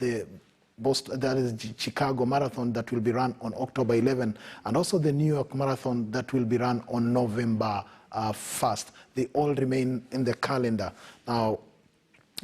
the Boston, that is Chicago Marathon that will be run on October 11, and also the New York Marathon that will be run on November 1st. They all remain in the calendar. Now,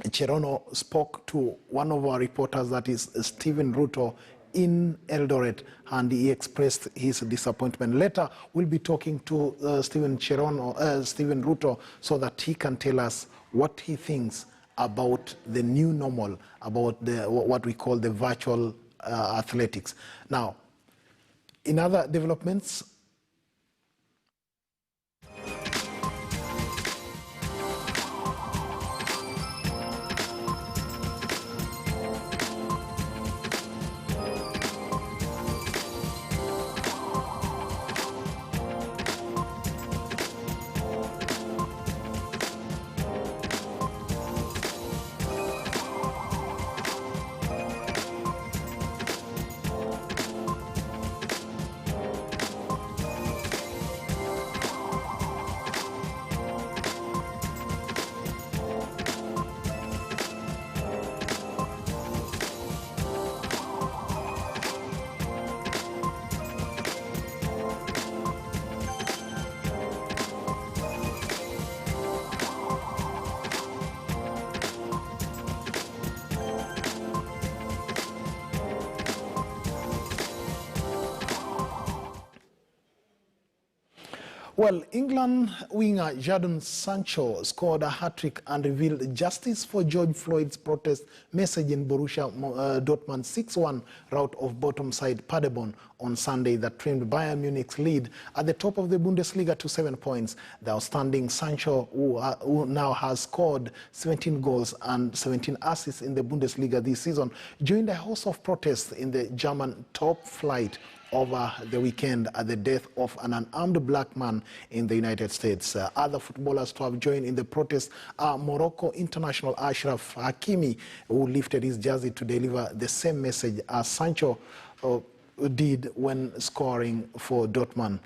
Cherono spoke to one of our reporters, that is Stephen Ruto, in Eldoret, and he expressed his disappointment. Later, we'll be talking to Stephen Ruto, so that he can tell us what he thinks about the new normal, about what we call the virtual athletics. Now, in other developments, well, England winger Jadon Sancho scored a hat-trick and revealed justice for George Floyd's protest message in Borussia Dortmund's 6-1 rout of bottom-side Paderborn on Sunday that trimmed Bayern Munich's lead at the top of the Bundesliga to 7 points. The outstanding Sancho, who now has scored 17 goals and 17 assists in the Bundesliga this season, joined a host of protests in the German top flight over the weekend at the death of an unarmed black man in the United States. Other footballers to have joined in the protest are Morocco international Ashraf Hakimi, who lifted his jersey to deliver the same message as Sancho did when scoring for Dortmund.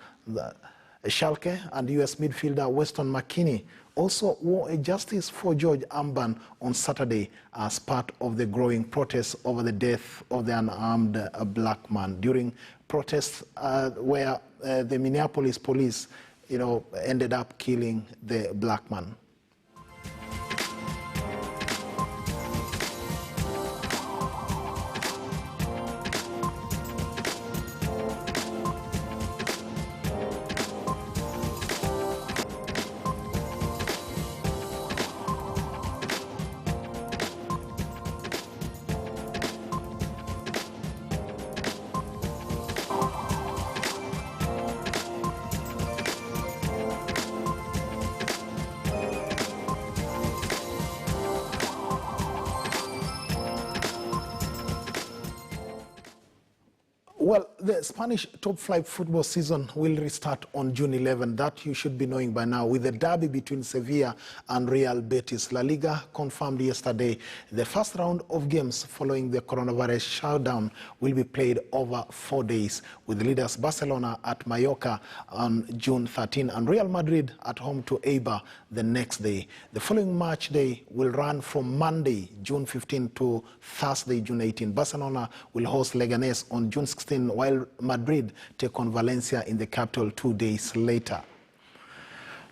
Schalke and US midfielder Weston McKennie also wore a Justice for George armband on Saturday as part of the growing protests over the death of the unarmed black man. During protests where the Minneapolis police, ended up killing the black man. Well, the Spanish top-flight football season will restart on June 11. That you should be knowing by now, with the derby between Sevilla and Real Betis. La Liga confirmed yesterday the first round of games following the coronavirus shutdown will be played over 4 days, with leaders Barcelona at Mallorca on June 13 and Real Madrid at home to Eibar the next day. The following match day will run from Monday, June 15 to Thursday, June 18. Barcelona will host Leganés on June 16, while Madrid take on Valencia in the capital 2 days later.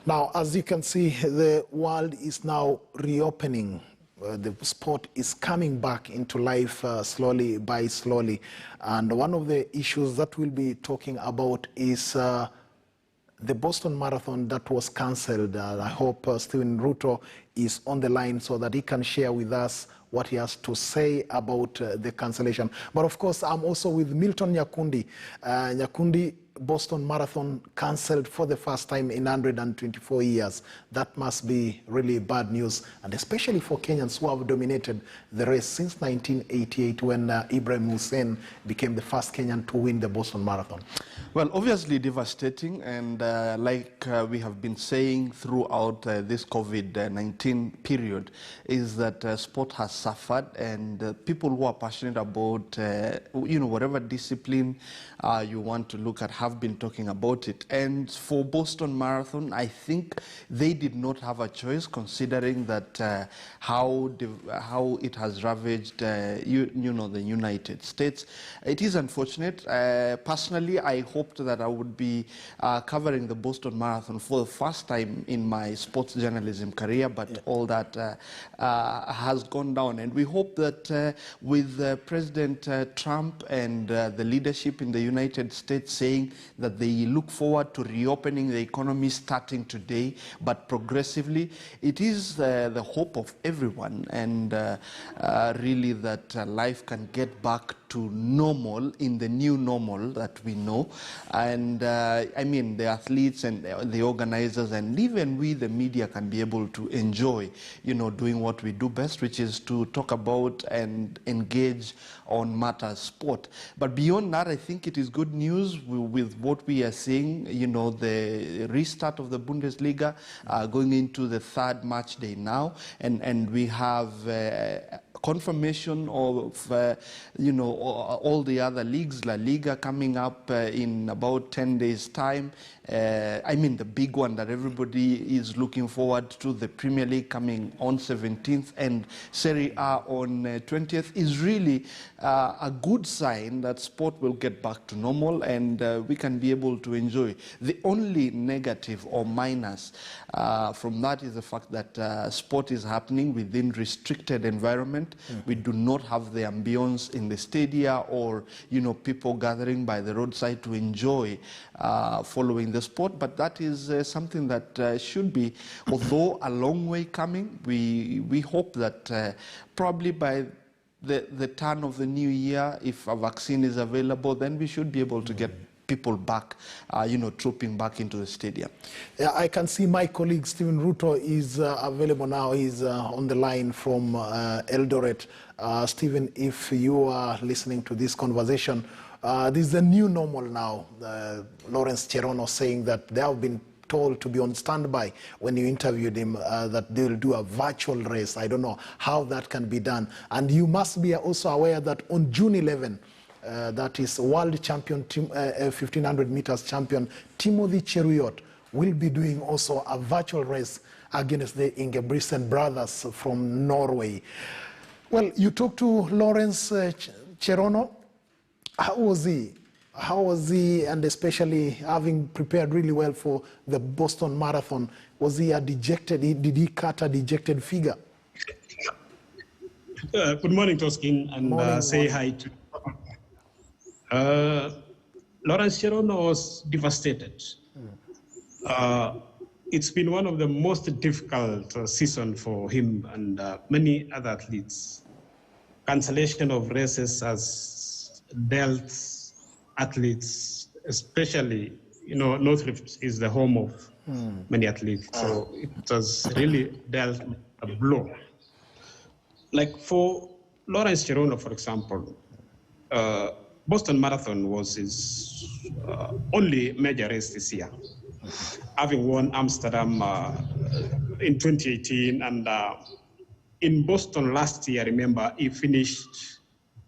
Now, as you can see, the world is now reopening. The sport is coming back into life slowly by slowly. And one of the issues that we'll be talking about is the Boston Marathon that was cancelled. I hope Stephen Ruto is on the line so that he can share with us what he has to say about the cancellation. But of course, I'm also with Milton Nyakundi. Nyakundi, Boston Marathon cancelled for the first time in 124 years. That must be really bad news, and especially for Kenyans who have dominated the race since 1988 when Ibrahim Hussein became the first Kenyan to win the Boston Marathon. Well, obviously devastating, and like we have been saying throughout this COVID-19 period, is that sport has suffered, and people who are passionate about, whatever discipline you want to look at, how have been talking about it. And for Boston Marathon, I think they did not have a choice, considering that how it has ravaged, the United States. It is unfortunate. Personally, I hoped that I would be covering the Boston Marathon for the first time in my sports journalism career, but all that has gone down. And we hope that with President Trump and the leadership in the United States saying that they look forward to reopening the economy starting today, but progressively, it is the hope of everyone, and really that life can get back to normal in the new normal that we know. And I mean, the athletes and the organizers and even we, the media, can be able to enjoy, doing what we do best, which is to talk about and engage on matters sport. But beyond that, I think it is good news with what we are seeing, the restart of the Bundesliga, going into the third match day now, and we have confirmation of all the other leagues, La Liga coming up in about 10 days time. I mean, the big one that everybody is looking forward to, the Premier League coming on 17th and Serie A on 20th, is really a good sign that sport will get back to normal and we can be able to enjoy. The only negative or minus from that is the fact that sport is happening within restricted environment. We do not have the ambience in the stadia or people gathering by the roadside to enjoy following the sport, but that is something that should be, although a long way coming. We hope that probably by the turn of the new year, if a vaccine is available, then we should be able to get people back, trooping back into the stadium. Yeah, I can see my colleague Stephen Ruto is available now. He's on the line from Eldoret. Stephen, if you are listening to this conversation, this is the new normal now. Lawrence Cherono saying that they have been told to be on standby when you interviewed him, that they'll do a virtual race. I don't know how that can be done. And you must be also aware that on June 11, that is world champion, 1500 meters champion, Timothy Cheruiyot will be doing also a virtual race against the Ingebrigtsen brothers from Norway. Well, you talked to Lawrence Cherono. How was he? How was he, and especially having prepared really well for the Boston Marathon? Was he did he cut a dejected figure? Good morning, Toskin, and say hi to Lawrence Cherono was devastated. It's been one of the most difficult seasons for him and many other athletes. Cancellation of races has dealt athletes, especially, North Rift is the home of many athletes. So it has really dealt a blow. Like for Lawrence Cherono, for example, Boston Marathon was his only major race this year, having won Amsterdam in 2018. And in Boston last year, remember, he finished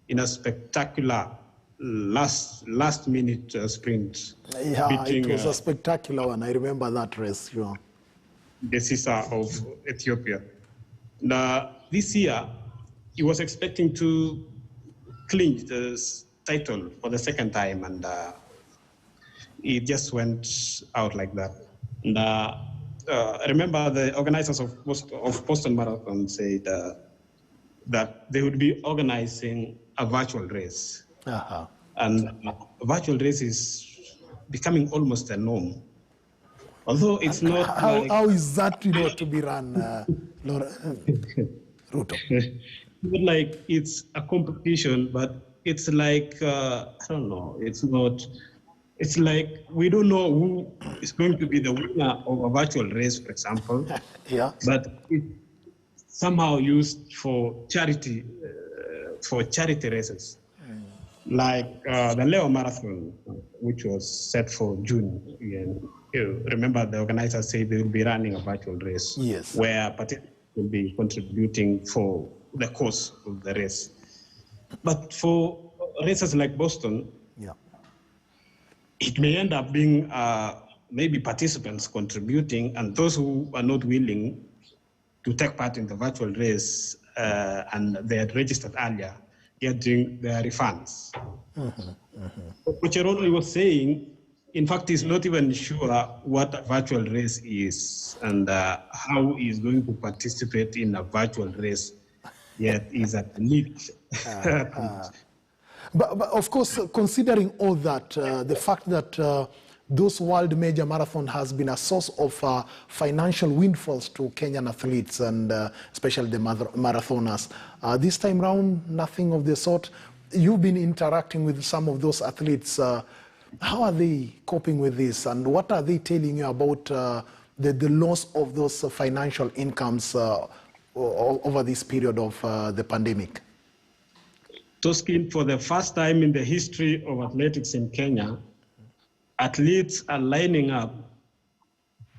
in a spectacular last-minute sprint. Yeah, beating, it was a spectacular one. I remember that race. Sure. The Sisa of Ethiopia. Now, this year, he was expecting to clinch the title for the second time, and it just went out like that. And remember, the organizers of Boston Marathon said that they would be organizing a virtual race. And a virtual race is becoming almost a norm. Although it's not how is that to be run, Ruto? Not like it's a competition, but it's like, I don't know, it's not, it's like we don't know who is going to be the winner of a virtual race, for example. Yeah. But it's somehow used for charity races. Like the Leo Marathon, which was set for June. You remember the organizers say they will be running a virtual race. Yes. Where participants will be contributing for the cost of the race. But for races like Boston, yeah, it may end up being maybe participants contributing, and those who are not willing to take part in the virtual race and they had registered earlier getting their refunds. What Cheroni was saying, in fact, he's not even sure what a virtual race is and how he's going to participate in a virtual race, yet he's at the lead. But of course, considering all that, the fact that those world major marathon has been a source of financial windfalls to Kenyan athletes and especially the marathoners. This time round, nothing of the sort. You've been interacting with some of those athletes. How are they coping with this, and what are they telling you about the loss of those financial incomes over this period of the pandemic? Toskin, for the first time in the history of athletics in Kenya, athletes are lining up,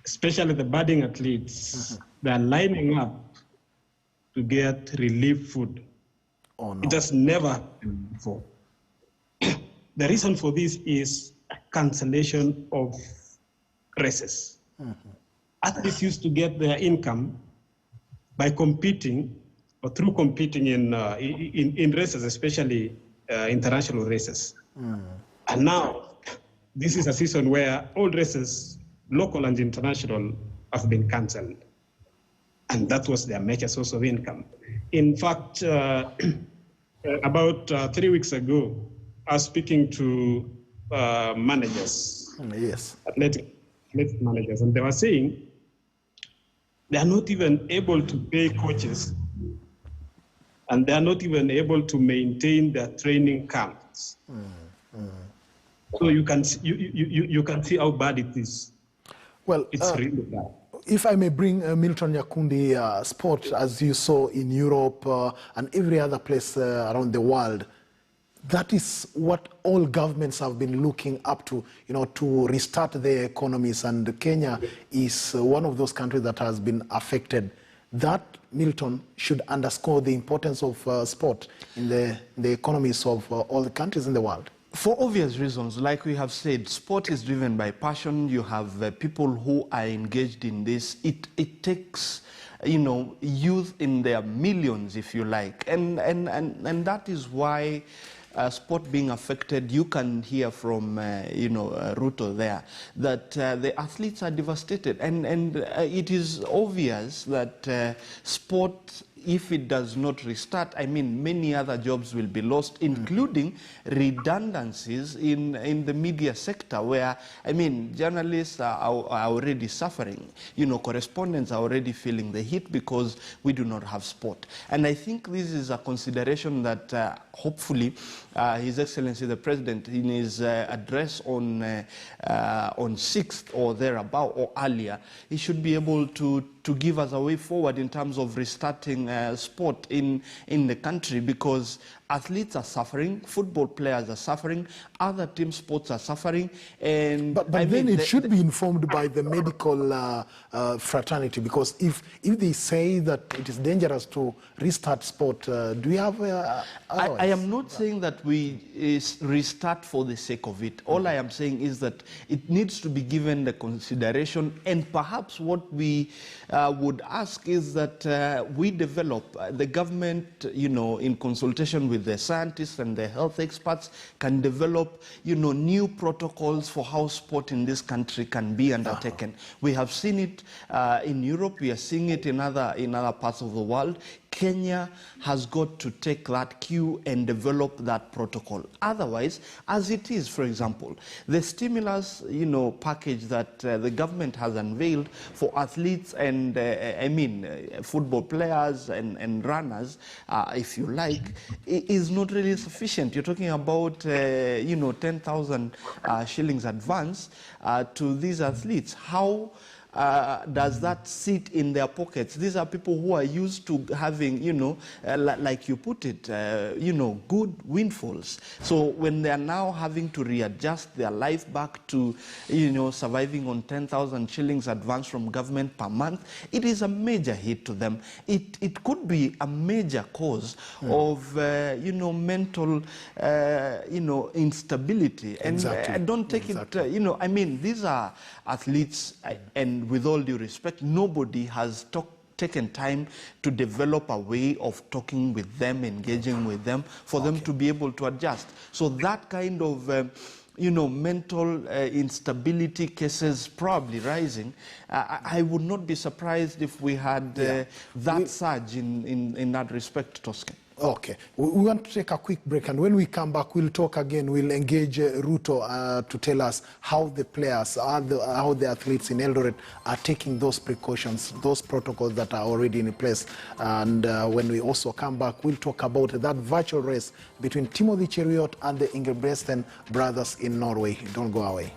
especially the budding athletes, they're lining up to get relief food. Oh, no. It has never happened before. The reason for this is a cancellation of races. Athletes used to get their income by competing or through competing in races, especially international races. And now, this is a season where all races, local and international, have been cancelled. And that was their major source of income. In fact, about 3 weeks ago, I was speaking to managers, Yes. athletic managers, and they were saying they are not even able to pay coaches, and they are not even able to maintain their training camps. So you can see how bad it is. Well, It's really bad. if I may bring Milton Nyakundi, sport, as you saw in Europe and every other place around the world, that is what all governments have been looking up to, to restart their economies. And Kenya is one of those countries that has been affected. That, Milton, should underscore the importance of sport in the economies of all the countries in the world. For obvious reasons, like we have said, sport is driven by passion. You have people who are engaged in this. It takes, youth in their millions, if you like, and that is why sport being affected. You can hear from Ruto there that the athletes are devastated, and it is obvious that sport, if it does not restart, many other jobs will be lost, including redundancies in the media sector, where, journalists are already suffering. Correspondents are already feeling the heat because we do not have sport. And I think this is a consideration that hopefully His Excellency the President, in his address on 6th or thereabout or earlier, he should be able to give us a way forward in terms of restarting sport in the country, because athletes are suffering, football players are suffering, other team sports are suffering. And but then it should be informed by the medical fraternity, because if they say that it is dangerous to restart sport, do we have I am not saying that we restart for the sake of it. All I am saying is that it needs to be given the consideration, and perhaps what we would ask is that we develop, the government, in consultation with the scientists and the health experts, can develop, new protocols for how sport in this country can be undertaken. We have seen it in Europe. We are seeing it in other parts of the world. Kenya has got to take that cue and develop that protocol. Otherwise, as it is, for example, the stimulus, package that the government has unveiled for athletes and, football players and runners, if you like, is not really sufficient. You're talking about, 10,000 shillings advance to these athletes. How does that sit in their pockets? These are people who are used to having, you know, like you put it, you know, good windfalls. So when they are now having to readjust their life back to, you know, surviving on 10,000 shillings advance from government per month, it is a major hit to them. It could be a major cause of, you know, mental, you know, instability. And I don't take it, you know, I mean, these are athletes, and with all due respect, nobody has taken time to develop a way of talking with them, engaging with them, for them to be able to adjust. So that kind of, you know, mental instability cases probably rising. I would not be surprised if we had that surge in that respect, Toscan. Okay, we want to take a quick break, and when we come back, we'll talk again. We'll engage Ruto to tell us how the players, how the athletes in Eldoret are taking those precautions, those protocols that are already in place. And when we also come back, we'll talk about that virtual race between Timothy Cheruiyot and the Ingebrigtsen brothers in Norway. Don't go away.